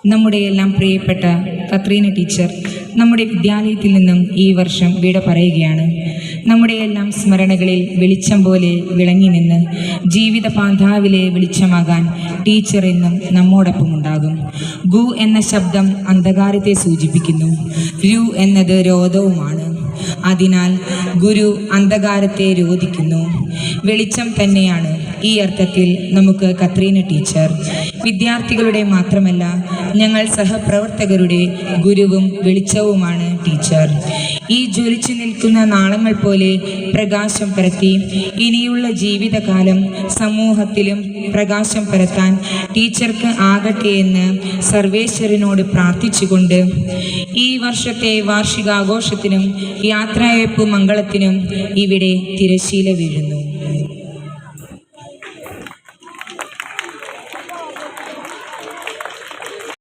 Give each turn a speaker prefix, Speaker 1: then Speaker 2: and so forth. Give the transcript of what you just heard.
Speaker 1: നമ്മുടെ എല്ലാം പ്രിയപ്പെട്ട കത്രീന ടീച്ചർ നമ്മുടെ വിദ്യാലയത്തിൽ നിന്നും ഈ വർഷം വിട പറയുകയാണ്. നമ്മുടെ എല്ലാം സ്മരണകളിൽ വെളിച്ചം പോലെ വിളങ്ങി നിന്ന് ജീവിത പാന്താവിലെ വെളിച്ചമാകാൻ ടീച്ചർ എന്നും നമ്മോടൊപ്പം ഉണ്ടാകും. ഗു എന്ന ശബ്ദം അന്ധകാരത്തെ സൂചിപ്പിക്കുന്നു. രു എന്നത് രോധവുമാണ്. അതിനാൽ ഗുരു അന്ധകാരത്തെ രോധിക്കുന്നു. വെളിച്ചം തന്നെയാണ് ഈ അർത്ഥത്തിൽ നമുക്ക് കത്രീന ടീച്ചർ. വിദ്യാർത്ഥികളുടെ മാത്രമല്ല, ഞങ്ങൾ സഹപ്രവർത്തകരുടെ ഗുരുവും വെളിച്ചവുമാണ് ടീച്ചർ. ഈ ജ്വലിച്ചു നിൽക്കുന്ന നാളങ്ങൾ പോലെ പ്രകാശം പരത്തി ഇനിയുള്ള ജീവിതകാലം സമൂഹത്തിലും പ്രകാശം പരത്താൻ ടീച്ചർക്ക് ആകട്ടെ എന്ന് സർവേശ്വരനോട് പ്രാർത്ഥിച്ചുകൊണ്ട് ഈ വർഷത്തെ വാർഷികാഘോഷത്തിനും യാത്രയയപ്പ് മംഗളത്തിനും ഇവിടെ തിരശീല വീഴുന്നു.